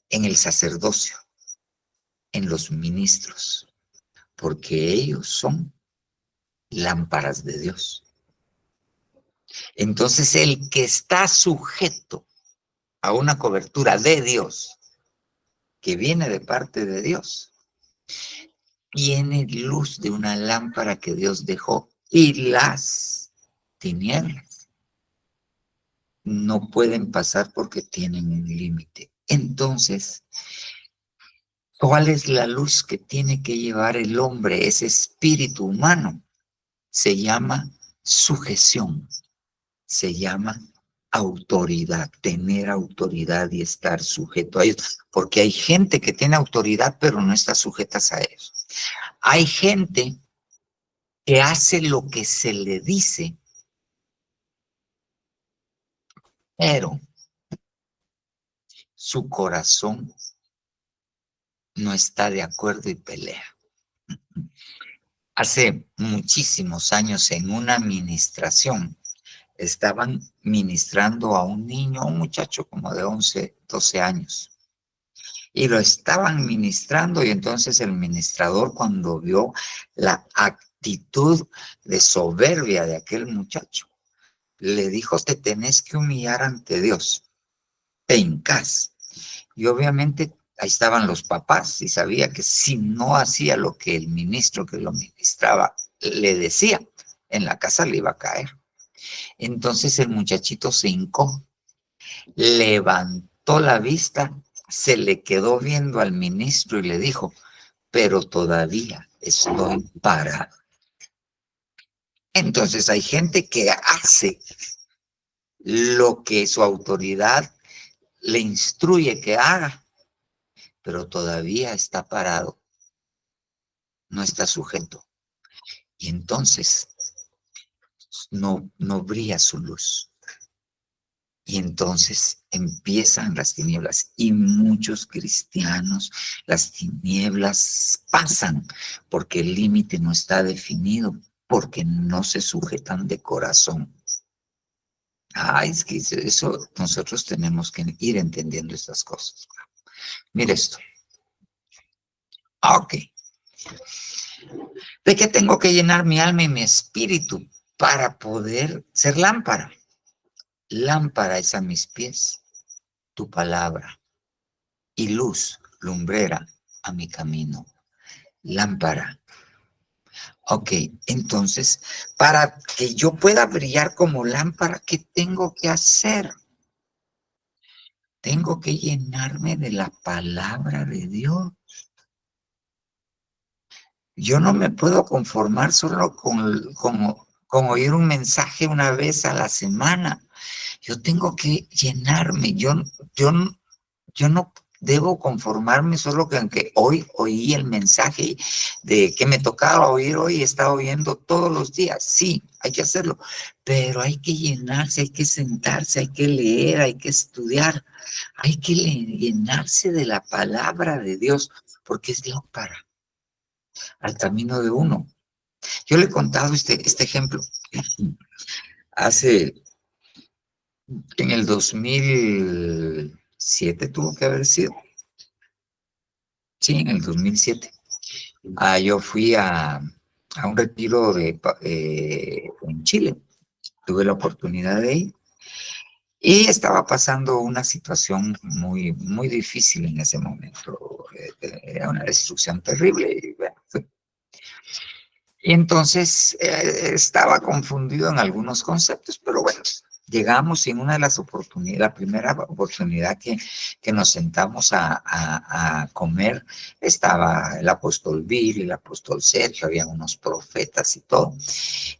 En el sacerdocio, en los ministros, porque ellos son lámparas de Dios. Entonces, el que está sujeto a una cobertura de Dios, que viene de parte de Dios, tiene luz de una lámpara que Dios dejó, y las tinieblas no pueden pasar porque tienen un límite. Entonces, ¿cuál es la luz que tiene que llevar el hombre, ese espíritu humano? Se llama sujeción, se llama autoridad, tener autoridad y estar sujeto a ellos. Porque hay gente que tiene autoridad, pero no está sujeta a ellos. Hay gente que hace lo que se le dice, pero su corazón no está de acuerdo y pelea. Hace muchísimos años en una administración estaban ministrando a un niño, a un muchacho como de 11, 12 años. Y lo estaban ministrando y entonces el ministrador, cuando vio la actitud de soberbia de aquel muchacho, le dijo: te tenés que humillar ante Dios, te hincás. Y obviamente ahí estaban los papás y sabía que si no hacía lo que el ministro que lo ministraba le decía, en la casa le iba a caer. Entonces el muchachito se hincó, levantó la vista, se le quedó viendo al ministro y le dijo: pero todavía estoy parado. Entonces hay gente que hace lo que su autoridad le instruye que haga, pero todavía está parado, no está sujeto. Y entonces no brilla su luz. Y entonces empiezan las tinieblas y muchos cristianos, las tinieblas pasan porque el límite no está definido, porque no se sujetan de corazón. Es que eso nosotros tenemos que ir entendiendo estas cosas. Mire esto. Ok. ¿De qué tengo que llenar mi alma y mi espíritu para poder ser lámpara? Lámpara es a mis pies tu palabra y luz, lumbrera a mi camino. Lámpara. Ok, entonces, para que yo pueda brillar como lámpara, ¿qué tengo que hacer? Tengo que llenarme de la palabra de Dios. Yo no me puedo conformar solo con oír un mensaje una vez a la semana. Yo tengo que llenarme. Yo no debo conformarme solo con que hoy oí el mensaje de que me tocaba oír hoy, he estado oyendo todos los días. Sí, hay que hacerlo, pero hay que llenarse, hay que sentarse, hay que leer, hay que estudiar, hay que llenarse de la palabra de Dios, porque es lámpara al camino de uno. Yo le he contado este ejemplo. En el 2007 tuvo que haber sido. Sí, en el 2007. Yo fui a un retiro en Chile. Tuve la oportunidad de ir. Y estaba pasando una situación muy, muy difícil en ese momento. Era una destrucción terrible. Y, bueno, y entonces estaba confundido en algunos conceptos, pero bueno, llegamos y en una de las oportunidades, la primera oportunidad que nos sentamos a comer, estaba el apóstol Bill, el apóstol Sergio, había unos profetas y todo.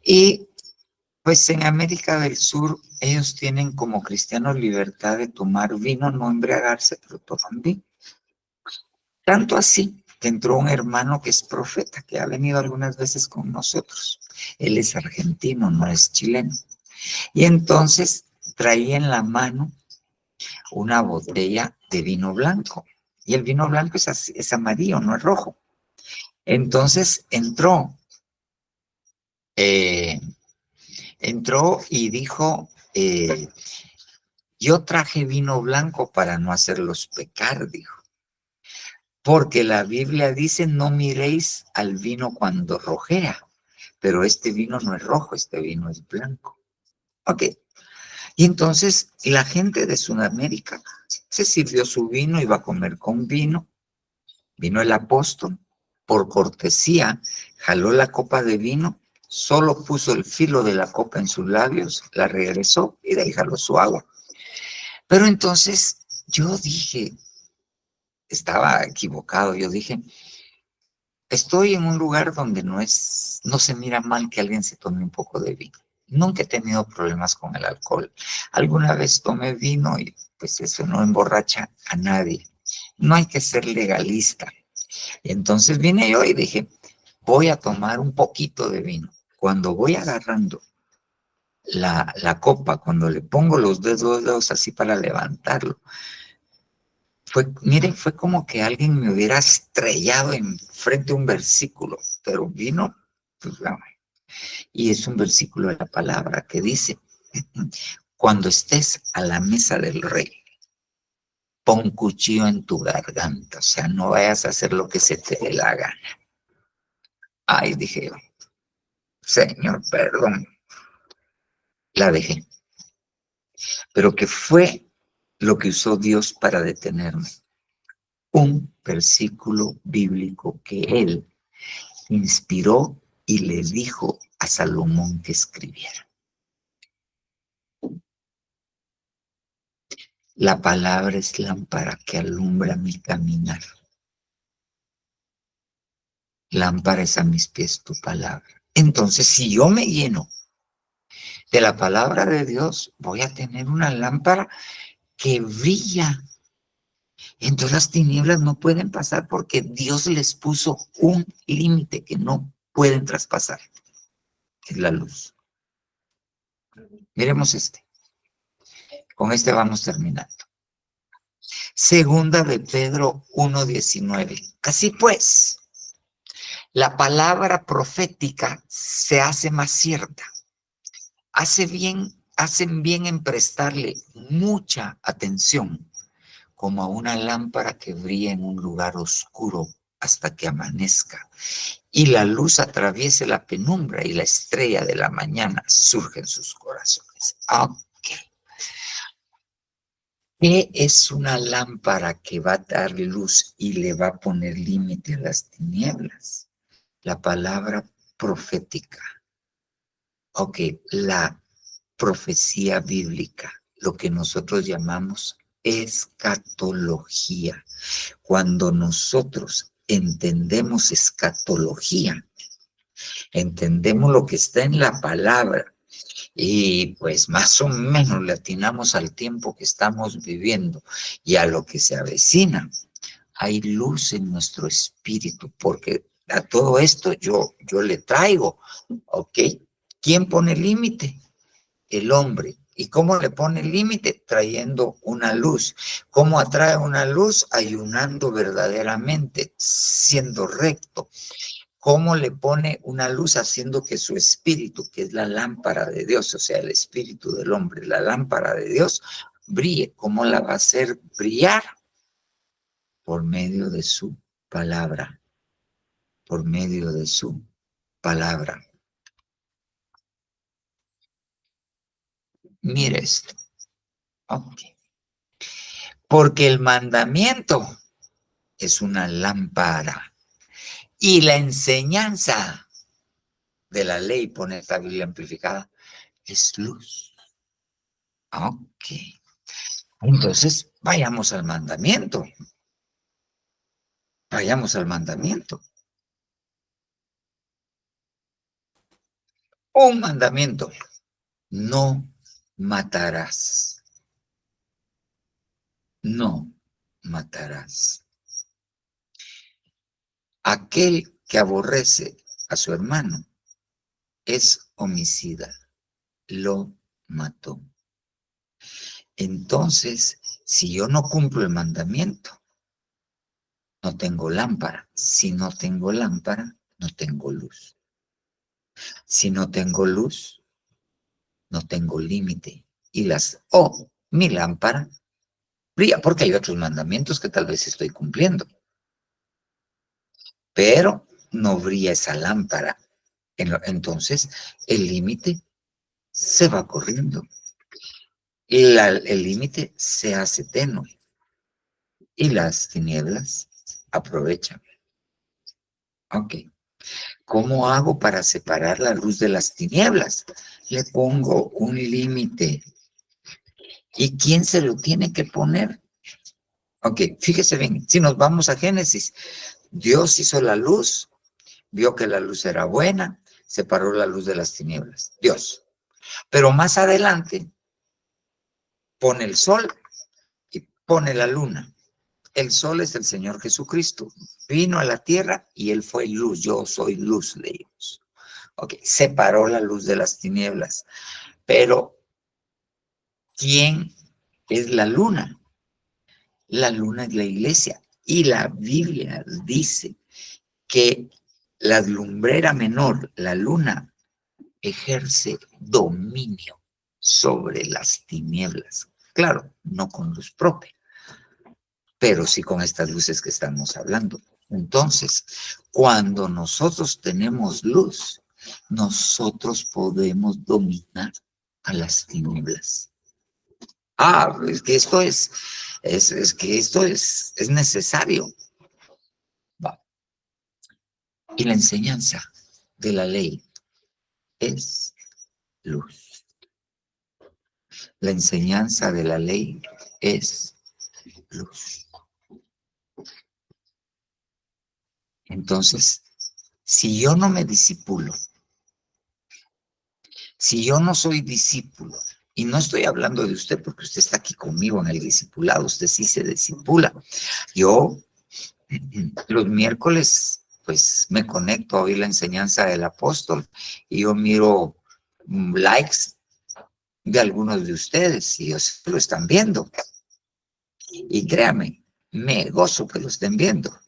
Y pues en América del Sur ellos tienen como cristianos libertad de tomar vino, no embriagarse, pero toman vino. Tanto así que entró un hermano que es profeta, que ha venido algunas veces con nosotros. Él es argentino, no es chileno. Y entonces traía en la mano una botella de vino blanco. Y el vino blanco es amarillo, no es rojo. Entonces entró y dijo, yo traje vino blanco para no hacerlos pecar, dijo. Porque la Biblia dice, no miréis al vino cuando rojea, pero este vino no es rojo, este vino es blanco. Ok. Y entonces la gente de Sudamérica se sirvió su vino, iba a comer con vino. Vino el apóstol, por cortesía, jaló la copa de vino, solo puso el filo de la copa en sus labios, la regresó y de ahí jaló su agua. Pero entonces yo dije, estaba equivocado, yo dije, estoy en un lugar donde no se mira mal que alguien se tome un poco de vino. Nunca he tenido problemas con el alcohol. Alguna vez tomé vino y pues eso no emborracha a nadie. No hay que ser legalista. Entonces vine yo y dije, voy a tomar un poquito de vino. Cuando voy agarrando la copa, cuando le pongo los dedos así para levantarlo, miren, fue como que alguien me hubiera estrellado enfrente de un versículo, pero vino, pues, y es un versículo de la palabra que dice, cuando estés a la mesa del rey, pon cuchillo en tu garganta, o sea, no vayas a hacer lo que se te dé la gana. Ay, dije yo, Señor, perdón, la dejé. Pero ¿qué fue lo que usó Dios para detenerme? Un versículo bíblico que Él inspiró y le dijo a Salomón que escribiera. La palabra es lámpara que alumbra mi caminar. Lámpara es a mis pies tu palabra. Entonces, si yo me lleno de la palabra de Dios, voy a tener una lámpara que brilla. Entonces las tinieblas no pueden pasar porque Dios les puso un límite que no pueden traspasar, que es la luz. Miremos este. Con este vamos terminando. Segunda de Pedro 1:19. Así pues, la palabra profética se hace más cierta. Hacen bien en prestarle mucha atención, como a una lámpara que brilla en un lugar oscuro hasta que amanezca, y la luz atraviese la penumbra y la estrella de la mañana surge en sus corazones. Ok. ¿Qué es una lámpara que va a dar luz y le va a poner límite a las tinieblas? La palabra profética. Ok, la profecía bíblica, lo que nosotros llamamos escatología. Cuando nosotros entendemos escatología, entendemos lo que está en la palabra y pues más o menos le atinamos al tiempo que estamos viviendo y a lo que se avecina, hay luz en nuestro espíritu, porque a todo esto yo le traigo, ¿ok? ¿Quién pone límite? El hombre. ¿Y cómo le pone límite? Trayendo una luz. ¿Cómo atrae una luz? Ayunando verdaderamente, siendo recto. ¿Cómo le pone una luz? Haciendo que su espíritu, que es la lámpara de Dios, o sea, el espíritu del hombre, la lámpara de Dios, brille. ¿Cómo la va a hacer brillar? Por medio de su palabra. Por medio de su palabra. Mire esto. Ok. Porque el mandamiento es una lámpara y la enseñanza de la ley, pone esta Biblia amplificada, es luz. Ok. Entonces, vayamos al mandamiento. Vayamos al mandamiento. Un mandamiento. No matarás. No matarás. Aquel que aborrece a su hermano es homicida. Lo mató. Entonces, si yo no cumplo el mandamiento, no tengo lámpara. Si no tengo lámpara, no tengo luz. Si no tengo luz, no tengo límite. Y mi lámpara brilla, porque hay otros mandamientos que tal vez estoy cumpliendo. Pero no brilla esa lámpara. Entonces, el límite se va corriendo. El límite se hace tenue. Y las tinieblas aprovechan. Ok. ¿Cómo hago para separar la luz de las tinieblas? Le pongo un límite. ¿Y quién se lo tiene que poner? Ok, fíjese bien, si nos vamos a Génesis, Dios hizo la luz, vio que la luz era buena, separó la luz de las tinieblas. Dios. Pero más adelante pone el sol y pone la luna. El sol es el Señor Jesucristo. Vino a la tierra y Él fue luz. Yo soy luz, leímos. Ok, separó la luz de las tinieblas. Pero, ¿quién es la luna? La luna es la iglesia. Y la Biblia dice que la lumbrera menor, la luna, ejerce dominio sobre las tinieblas. Claro, no con luz propia, pero sí con estas luces que estamos hablando. Entonces, cuando nosotros tenemos luz, nosotros podemos dominar a las tinieblas. Es que esto es necesario. Va. Y la enseñanza de la ley es luz. La enseñanza de la ley es luz. Entonces, si yo no me disipulo, si yo no soy discípulo, y no estoy hablando de usted porque usted está aquí conmigo en el discipulado, usted sí se disipula. Yo los miércoles pues me conecto a oír la enseñanza del apóstol y yo miro likes de algunos de ustedes y ellos lo están viendo. Y créame, me gozo que lo estén viendo.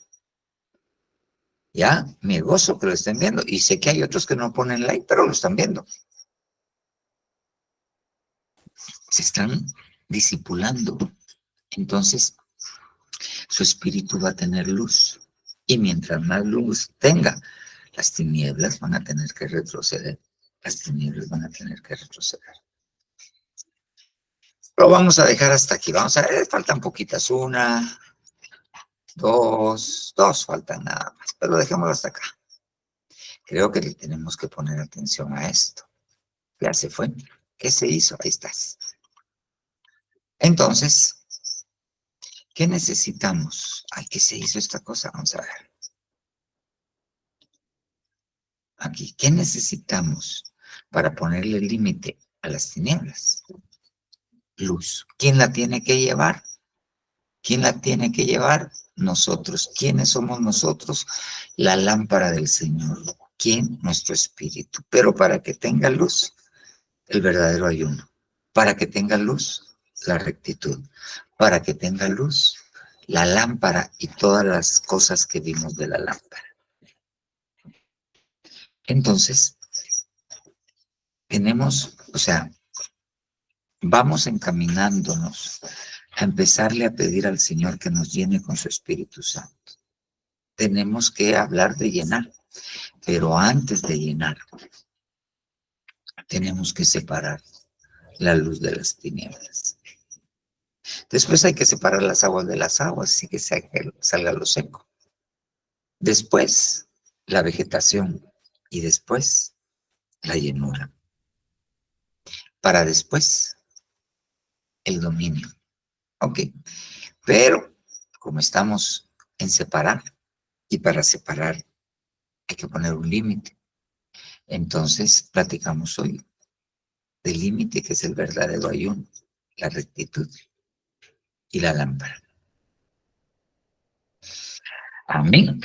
Ya, me gozo que lo estén viendo. Y sé que hay otros que no ponen like, pero lo están viendo. Se están discipulando. Entonces, su espíritu va a tener luz. Y mientras más luz tenga, las tinieblas van a tener que retroceder. Las tinieblas van a tener que retroceder. Lo vamos a dejar hasta aquí. Vamos a ver, faltan poquitas. 1, 2 faltan nada más. Pero dejémoslo hasta acá. Creo que le tenemos que poner atención a esto. Ya se fue. ¿Qué se hizo? Ahí estás. Entonces, ¿qué necesitamos? ¿Qué se hizo esta cosa? Vamos a ver. Aquí, ¿qué necesitamos para ponerle límite a las tinieblas? Luz. ¿Quién la tiene que llevar? ¿Quién la tiene que llevar? Nosotros. ¿Quiénes somos nosotros? La lámpara del Señor. ¿Quién? Nuestro espíritu. Pero para que tenga luz, el verdadero ayuno. Para que tenga luz, la rectitud. Para que tenga luz, la lámpara y todas las cosas que vimos de la lámpara. Entonces, vamos encaminándonos a empezarle a pedir al Señor que nos llene con su Espíritu Santo. Tenemos que hablar de llenar, pero antes de llenar, tenemos que separar la luz de las tinieblas. Después hay que separar las aguas de las aguas y que salga lo seco. Después, la vegetación y después, la llenura. Para después, el dominio. Ok, pero como estamos en separar, y para separar hay que poner un límite. Entonces, platicamos hoy del límite que es el verdadero ayuno, la rectitud y la lámpara. Amén,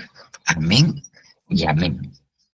amén y amén.